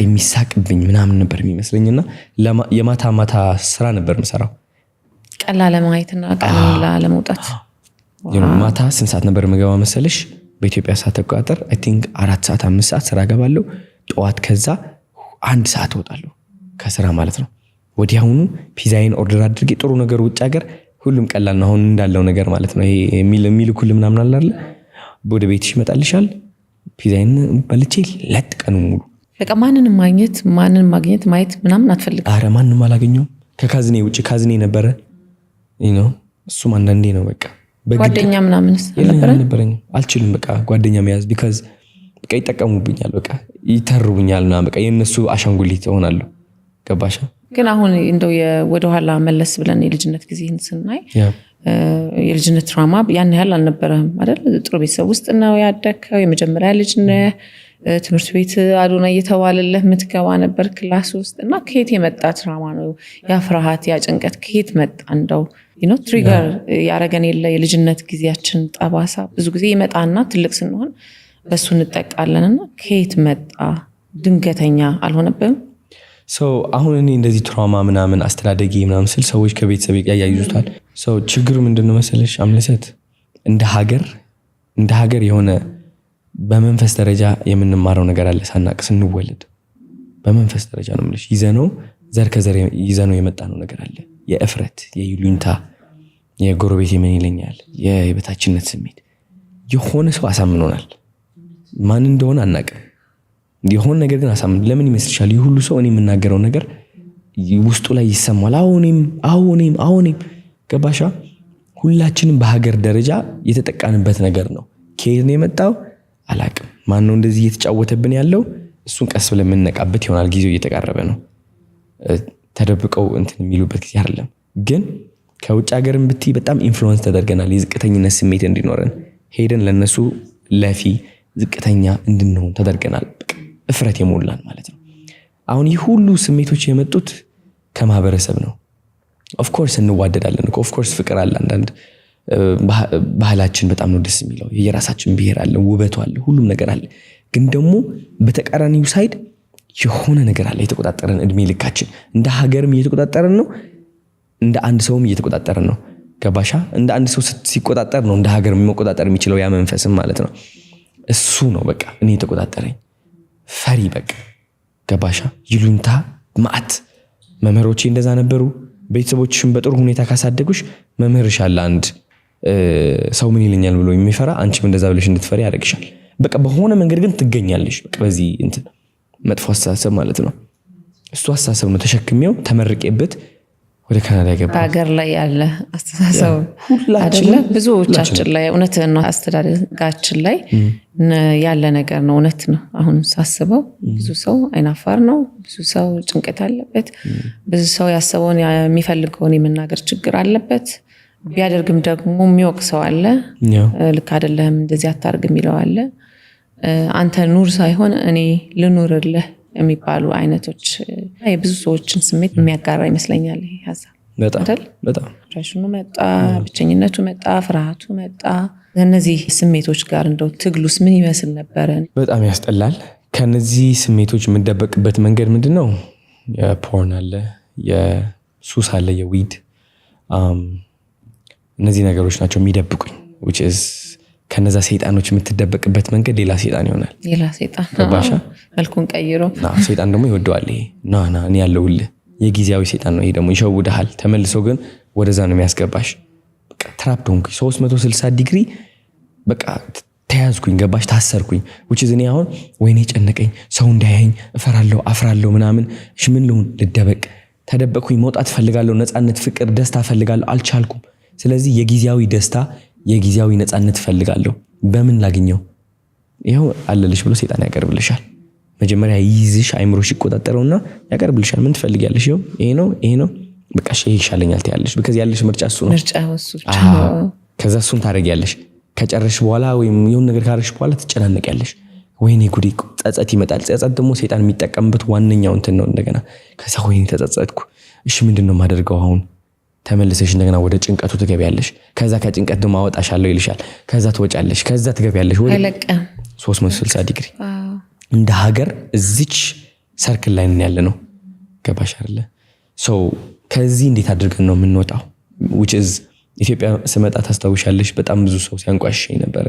የሚሳቅብኝ ምናምን ነበር የሚመስለኝና የማታ ስራ ነበር የምሰራው ቀላል ለማየትና ቀላል ለመውጣት ማታ ስንት ሰዓት ነበር የምገባው መሰለሽ በኢትዮጵያ ሰዓት አቆጣጠር አይ ቲንክ 4 ሰዓት 5 ሰዓት ስራ ገባለሁ ጠዋት ከዛ 1 ሰዓት እወጣለሁ ከስራ ማለት ነው ወዲያውኑ ፒዛዬን ኦርደር አድርጌ ጥሩ ነገር ውጭ ሀገር ሁሉም ቀላል ነው አሁን እንዳለው ነገር ማለት ነው ይሄ የሚልኩል ምናምን አለ አይደል ወደ ቤትሽ ይመጣልሻል ፒዛዬን በልቼ ለጥቀኑ ሙሉ በቃ ማንንም ማግኘት ማየት ምናምን አትፈልግም አረ ማንንም አላገኘሁም ከካዝኔ ውጪ ካዝኔ ነበረ እሱም አንዳንዴ ነው በቃ ጓደኛ ምናምንስ ነበረኝ አልችልም በቃ ጓደኛ መያዝ because በቃ ይጠቀሙብኛል በቃ ይተርቡኛልና በቃ የነሱ አሻንጉሊት ሆናለሁ ገባሻ ግን አሁን እንደው ወደ ኋላ መለስ ብለን የልጅነት ጊዜን ስናይ የልጅነት ትራውማ ያን ያህል አልነበረም አይደል ጥሩ ቤተሰብ ውስጥ ነው ያደከው የመጀመሪያ ልጅ ነህ ትምህርት ቤት አዶና እየተባለልህ ምትገባ ነበር ክላስ ውስጥ እና ከየት የመጣ ትራውማ ነው ያ ፍርሃት ያ ጭንቀት ከየት መጣ እንደው ትሪገር ያረገን የልጅነት ጊዜያችን ጠባሳ ብዙ ጊዜ ይመጣና ትልቅ ስንሆን በሱ እንጠቃለንና ከየት መጣ ድንገተኛ አልሆነብም አሁን እኔ እንደዚህ ትራውማ ምናምን አስተዳደጊ ምናምን ስል ሰዎች ከቤተሰብ ያያይዙታል ችግሩ ምንድነው መሰለሽ አምለሰት እንደ ሀገር የሆነ በመንፈስ ደረጃ የምንማረው ነገር አለ ሳናቅ ስንወለድ በመንፈስ ደረጃ ነው ማለት ይዘነው ዘር ከዘር ይዘነው የመጣ ነው ነገር አለ የእፍረት የይሉኝታ የጎረቤት ምን ይለኛል የበታችነት ስሜት የሆነ ሰው አሳምኖናል ማን እንደሆነ አናውቅም የሆነ ነገር ግን አሳምን ለምን ይመስልሻል ይሁሉ ሰው እኔ የምናገረው ነገር ውስጡ ላይ ይሰማል አሁንም ገባሻ ሁላችንም በሀገር ደረጃ የተጠቃንበት ነገር ነው ከየት ነው የመጣው አላውቅም ማን ነው እንደዚህ እየተጫወተብን ያለው እሱን ቀስ ብለን የምንነቃበት ይሆናል ጊዜው እየተቃረበ ነው ተደብቀው እንትን የሚሉበት ጊዜ አይደለም ግን ከውጭ ሀገርም ብትይ በጣም ኢንፍሉዌንስ ተደርገናል የዝቅተኝነት ስሜት እንዲኖረን ሄደን ለነሱ ለፊ ዝቅተኛ እንድንሆን ተደርገናል እፍረት የሞላን ማለት ነው አሁን ይህ ሁሉ ስሜቶች የመጡት ከማህበረሰብ ነው ኦፍ ኮርስ እንዋደዳለን ኦፍ ኮርስ ፍቅር አለ አንዳንድ ባህላችን በጣም ነው ደስ የሚለው የራሳችን ብሔር አለ ውበቱ አለ ሁሉም ነገር አለ ግን ደግሞ በተቃራኒው ሳይድ የሆነ ነገር አለ የተቆጣጠረን እድሜ ልካችን እንደ ሀገርም እየተቆጣጠረን ነው እንደ አንድ ሰውም እየተቆጣጠረን ነው ገባሻ እንደ አንድ ሰው ሲቆጣጠር ነው እንደ ሀገር መቆጣጠር የሚችለው ያ መንፈስም ማለት ነው እሱ ነው በቃ እኔ ተቆጣጠረኝ ፈሪ በቃ ገባሻ ይሉንታ ማአት መምህሮቼ እንደዛ ነበሩ ቤተሰቦችሽን በጥሩ ሁኔታ ካሳደጉሽ መምህርሽ አለ አንድ ሰው ምን ይለኛል ብሎ የሚፈራ አንቺም እንደዛ ብለሽ እንድትፈሪ ያደርግሻል በቃ በሆነ መንገድ ግን ትገኛለሽ በቃ በዚህ እንትን መጥፎ አስተሳሰብ ማለት ነው እሱ አስተሳሰብ ነው ተሸክሜው ተመርቄበት ወደ ካናዳ ገባ ሀገር ላይ ያለ አስተሳሰብ አይደለ ብዙዎቻችን ላይ እውነት ነው አስተዳደጋችን ላይ ያለ ነገር ነው እውነት ነው አሁን ሳስበው ብዙ ሰው አይናፋር ነው ብዙ ሰው ጭንቀት አለበት ብዙ ሰው ያሰበውን የሚፈልገውን የመናገር ችግር አለበት ቢያደርግም ደግሞ የሚወቅሰው አለ ልክ አይደለም እንደዚህ አታርግ የሚለው አለ አንተ ኑር ሳይሆን እኔ ልኑርልህ የሚባሉ አይነቶች የብዙ ሰዎችን ስሜት የሚያጋራ ይመስለኛል ይሄ ሐሳብ በጣም ራሽኑ መጣ ብቸኝነቱ መጣ ፍርሃቱ መጣ እነዚህ ስሜቶች ጋር እንደው ትግሉስ ምን ይመስል ነበር በጣም ያስጠላል ከነዚህ ስሜቶች የምንደበቅበት መንገድ ምንድነው የፖርን አለ የሱስ አለ የዊድ እነዚህ ነገሮች ናቸው የሚደብቁኝ which is ከነዛ ሰይጣኖች የምትደበቅበት መንገድ ሌላ ሰይጣን ይሆናል ሌላ ሰይጣን ገባሻ መልኩን ቀይሮ ሰይጣን ደግሞ ይወደዋል ይሄ ና እኔ ያለውልህ የጊዜያዊ ሰይጣን ነው ይሄ ደግሞ ይሸውድሃል ተመልሶ ግን ወደዛ ነው የሚያስገባሽ በቃ ትራፕ ሆንኩኝ 360 ዲግሪ በቃ ተያዝኩኝ ገባሽ ታሰርኩኝ which is እኔ አሁን ወይኔ ጨነቀኝ ሰው እንዳያየኝ እፈራለሁ አፍራለሁ ምናምን እሺ ምን ልሁን ልደበቅ ተደበቅኩኝ መውጣት ፈልጋለሁ ነፃነት ፍቅር ደስታ ፈልጋለሁ አልቻልኩም ስለዚህ የጊዜያዊ ደስታ የጊዜያዊ ነፃነት ፈልጋለሁ በምን ላግኘው ይሄው አለልሽ ብሎ ሰይጣን ያቀርብልሻል መጀመሪያ ይይዝሽ አይምሮሽ ይቆጣጠረውና ያቀርብልሻል ምን ትፈልጊያለሽ ይሄ ነው በቃ ይሻለኛል ትያለሽ because ያለሽ ምርጫ እሱ ነው ከዛ እሱን ታረጊያለሽ ከጨረሽ በኋላ ወይም የሆነ ነገር ካረሽ በኋላ ትጨናነቂያለሽ ወይኔ ጉዲ ጸጸት ይመጣል ጸጸት ደግሞ ሰይጣን የሚጠቀምበት ዋነኛው እንትን ነው እንደገና ከዛ ወይኔ ተጸጸትኩ እሺ ምንድነው ማደርገው አሁን ተመልሰሽ እንደገና ወደ ጭንቀቱ ትገቢያለሽ ከዛ ከጭንቀት ደግሞ አወጣሻለሁ ይልሻል ከዛ ትወጫለሽ ከዛ ትገቢያለሽ ወደ 360 ዲግሪ እንደ ሀገር እዚች ሰርክል ላይ ነን ያለ ነው። ገባሽ አይደለ? ሶ ከዚህ እንዴት አድርገን ነው የምንወጣው? which is ኢትዮጵያ ስመጣ ታስታውሻለሽ በጣም ብዙ ሰው ሲያንቋሽሽ ነበረ።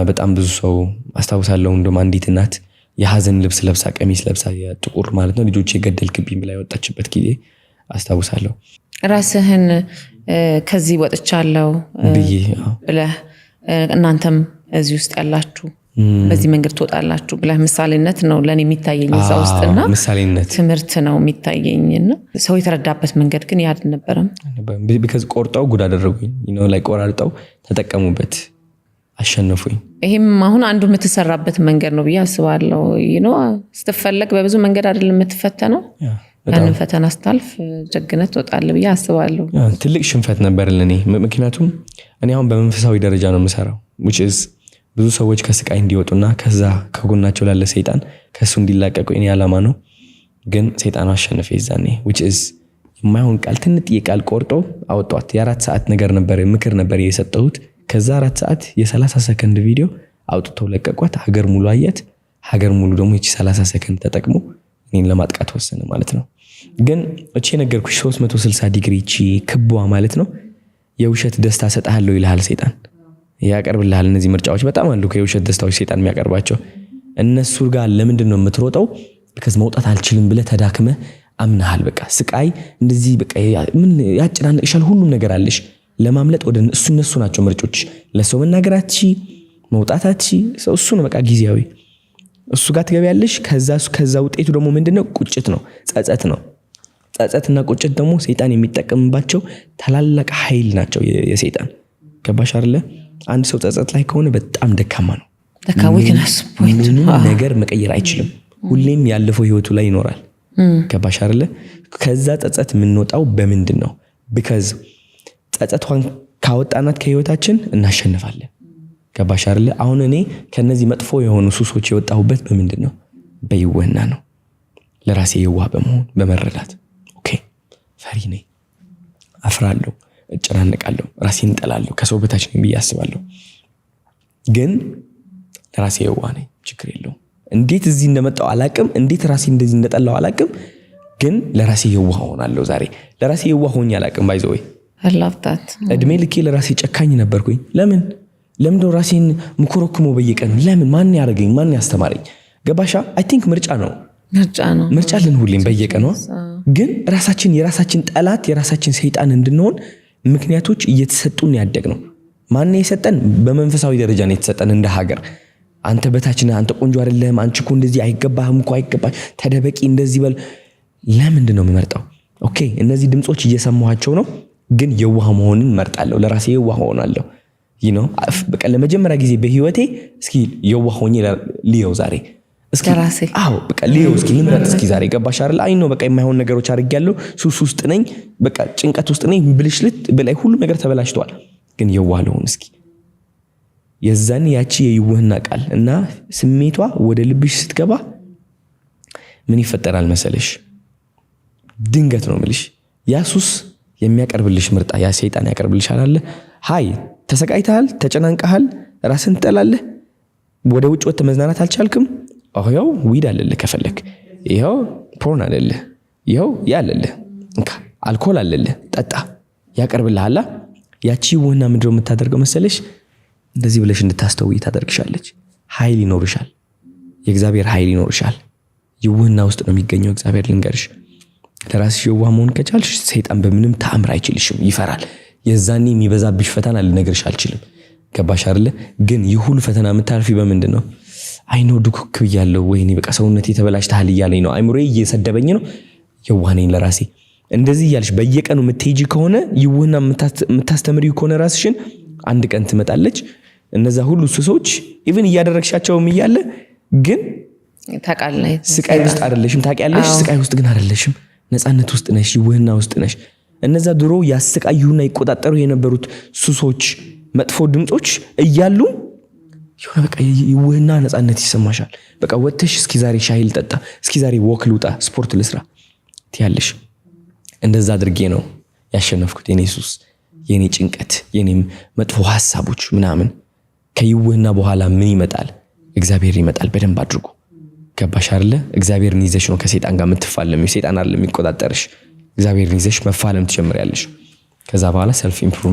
በጣም ብዙ ሰው አስታውሳለሁ። እንደውም አንዲት እናት የሐዘን ልብስ ለብሳ ቀሚስ ለብሳ የጥቁር ማለት ነው ልጆች የገደልክብኝ ብላ የወጣችበት ጊዜ አስታውሳለሁ። ራስህን ከዚህ ወጥቻለሁ ብለህ እናንተም እዚህ ውስጥ ያላችሁ በዚህ መንገድ ትወጣላችሁ ብለህ ምሳሌነት ነው ለኔ የሚታየኝ እዛ ውስጥና ምሳሌነት ትምህርት ነው የሚታየኝና ሰው የተረዳበት መንገድ ግን ያ አልነበረም። because ቆርጠው ጉድ አደረጉኝ ላይ ቆራርጠው ተጠቀሙበት አሸነፉኝ። ይሄም አሁን አንዱ የምትሰራበት መንገድ ነው ብዬ አስባለሁ። ስትፈለግ በብዙ መንገድ አይደለም የምትፈተነው። ያንን ፈተና ስታልፍ ጀግነት ትወጣለህ ብዬ አስባለሁ። ትልቅ ሽንፈት ነበር ለኔ። ምክንያቱም እኔ አሁን በመንፈሳዊ ደረጃ ነው የምሰራው which is ብዙ ሰዎች ከስቃይ እንዲወጡና ከዛ ከጎናቸው ላለ ሰይጣን ከሱ እንዲላቀቁ የኔ ዓላማ ነው። ግን ሰይጣኑ አሸነፈ ይዛኔ which is የማይሆን ቃል ትንጥዬ ቃል ቆርጦ አወጣት። የ4 ሰዓት ነገር ነበር ምክር ነበር የሰጠሁት። ከዛ 4 ሰዓት የ30 ሰከንድ ቪዲዮ አውጥተው ለቀቋት። ሀገር ሙሉ አያት። ሀገር ሙሉ ደግሞ እቺ 30 ሰከንድ ተጠቅሞ እኔን ለማጥቃት ወሰነ ማለት ነው። ግን እቺ ነገርኩሽ 360 ዲግሪ እቺ ክቧ ማለት ነው የውሸት ደስታ ሰጣለሁ ይልሃል ሰይጣን ያቀርብልሃል። እነዚህ ምርጫዎች በጣም አሉ ከውሸት ደስታዎች ሰይጣን የሚያቀርባቸው። እነሱ ጋር ለምንድን ነው የምትሮጠው? because መውጣት አልችልም ብለህ ተዳክመ አምናሃል። በቃ ስቃይ እንደዚህ በቃ ምን ያጭናንቅሻል። ሁሉም ነገር አለሽ ለማምለጥ ወደ እነሱ ናቸው ምርጫዎች። ለሰው መናገራቺ መውጣታቺ እሱ ነው በቃ ጊዜያዊ። እሱ ጋር ትገቢያለሽ። ከዛ ውጤቱ ደግሞ ምንድነው? ቁጭት ነው፣ ጸጸት ነው። ጸጸትና ቁጭት ደግሞ ሰይጣን የሚጠቀምባቸው ታላላቅ ኃይል ናቸው የሰይጣን። ገባሽ አይደለ? አንድ ሰው ጸጸት ላይ ከሆነ በጣም ደካማ ነው። ምንም ነገር መቀየር አይችልም። ሁሌም ያለፈው ህይወቱ ላይ ይኖራል። ገባሽ አይደለ? ከዛ ጸጸት የምንወጣው በምንድን ነው? because ጸጸቷን ካወጣናት ከህይወታችን እናሸንፋለን። ገባሽ አይደለ? አሁን እኔ ከነዚህ መጥፎ የሆኑ ሱሶች የወጣሁበት በምንድን ነው? በይወና ነው። ለራሴ የዋህ በመሆን በመረዳት ኦኬ ፈሪ ነኝ፣ አፍራለሁ፣ እጨናነቃለሁ፣ ራሴን እጠላለሁ፣ ከሰው በታች ነኝ ብዬ አስባለሁ። ግን ለራሴ የዋህ ነኝ፣ ችግር የለውም። እንዴት እዚህ እንደመጣው አላቅም፣ እንዴት ራሴ እንደዚህ እንደጠላው አላቅም። ግን ለራሴ የዋህ ሆናለሁ። ዛሬ ለራሴ የዋህ ሆኜ አላቅም። ባይ ዘ ወይ አላፍታት እድሜ ልኬ ለራሴ ጨካኝ ነበርኩኝ። ለምን ነው ራሴን ምኮረኩሞ በየቀኑ? ለምን? ማን ያረገኝ? ማን ያስተማረኝ? ገባሻ? አይ ቲንክ ምርጫ ነው። ምርጫ ልን ሁሌም በየቀኑ ግን የራሳችን ጠላት የራሳችን ሰይጣን እንድንሆን ምክንያቶች እየተሰጡን ያደግነው። ማን የሰጠን? በመንፈሳዊ ደረጃ ነው የተሰጠን። እንደ ሀገር አንተ በታች ነህ፣ አንተ ቆንጆ አይደለም፣ አንቺ እኮ እንደዚህ አይገባህም እኮ አይገባሽ፣ ተደበቂ፣ እንደዚህ በል። ለምንድን ነው የምመርጠው? ኦኬ እነዚህ ድምጾች እየሰማኋቸው ነው፣ ግን የዋህ መሆንን መርጣለሁ። ለራሴ የዋህ ሆናለሁ። በቃ ለመጀመሪያ ጊዜ በህይወቴ እስኪ የዋህ ሆኜ ልየው ዛሬ እስኪ ራሴ በቃ ልየው እስኪ ልምረጥ እስኪ ዛሬ። ገባሽ አይደል? አይ ነው በቃ የማይሆን ነገሮች አድርጌያለሁ፣ ሱስ ውስጥ ነኝ፣ በቃ ጭንቀት ውስጥ ነኝ፣ ብልሽልት በላይ ሁሉ ነገር ተበላሽቷል። ግን የዋህ ልሆን እስኪ። የዛን ያቺ የይውህና ቃል እና ስሜቷ ወደ ልብሽ ስትገባ ምን ይፈጠራል መሰለሽ? ድንገት ነው የምልሽ ያ ሱስ የሚያቀርብልሽ ምርጣ ያ ሰይጣን ያቀርብልሻል አለ። ሃይ ተሰቃይተሃል፣ ተጨናንቀሃል፣ ራስን ትጠላለህ፣ ወደ ውጭ ወጥተህ መዝናናት አልቻልክም። ይኸው ዊድ አለልህ፣ ከፈለክ ይኸው ፖርን አለልህ፣ ይኸው ያለልህ አልኮል አለልህ፣ ጠጣ ያቀርብልሃል። ያቺ ይውህና ምንድነው የምታደርገው መሰለሽ? እንደዚህ ብለሽ እንድታስተውይ ታደርግሻለች። ኃይል ይኖርሻል፣ የእግዚአብሔር ኃይል ይኖርሻል። ይውህና ውስጥ ነው የሚገኘው እግዚአብሔር። ልንገርሽ፣ ለራስሽ የዋህ መሆን ከቻልሽ ሰይጣን በምንም ተአምር አይችልሽም፣ ይፈራል። የዛኔ የሚበዛብሽ ፈተና ልነግርሽ አልችልም። ገባሽ አይደለ? ግን ይህ ሁሉ ፈተና የምታልፊ በምንድን ነው? አይኖ ዱክክ ብያለሁ፣ ወይኔ በቃ ሰውነቴ ተበላሽተሃል እያለኝ ነው፣ አይምሮዬ እየሰደበኝ ነው፣ የዋህ ነኝ ለራሴ። እንደዚህ እያልሽ በየቀኑ የምትሄጂ ከሆነ ይውህና የምታስተምሪው ከሆነ ራስሽን አንድ ቀን ትመጣለች እነዛ ሁሉ ሱሶች ኢቭን እያደረግሻቸውም እያለ ግን ታውቃለህ ስቃይ ውስጥ አይደለሽም። ታውቂያለሽ ስቃይ ውስጥ ግን አይደለሽም፣ ነፃነት ውስጥ ነሽ፣ ይውህና ውስጥ ነሽ። እነዛ ድሮ ያስቃዩና ይቆጣጠሩ የነበሩት ሱሶች መጥፎ ድምጾች እያሉ ይሁን በቃ ይውህና ነፃነት ይሰማሻል። በቃ ወጥተሽ እስኪ ዛሬ ሻይ ልጠጣ፣ እስኪ ዛሬ ወክ ልውጣ፣ ስፖርት ልስራ ትያለሽ። እንደዛ አድርጌ ነው ያሸነፍኩት የኔ ሱስ፣ የኔ ጭንቀት፣ የኔም መጥፎ ሐሳቦች ምናምን። ከይውህና በኋላ ምን ይመጣል? እግዚአብሔር ይመጣል በደንብ አድርጎ። ገባሽ አይደለ? እግዚአብሔርን ይዘሽ ነው ከሰይጣን ጋር የምትፋለሚው። ሰይጣን አይደለም የሚቆጣጠርሽ። እግዚአብሔርን ይዘሽ መፋለም ትጀምሪያለሽ። ከዛ በኋላ ሰልፍ ኢምፕሩቭ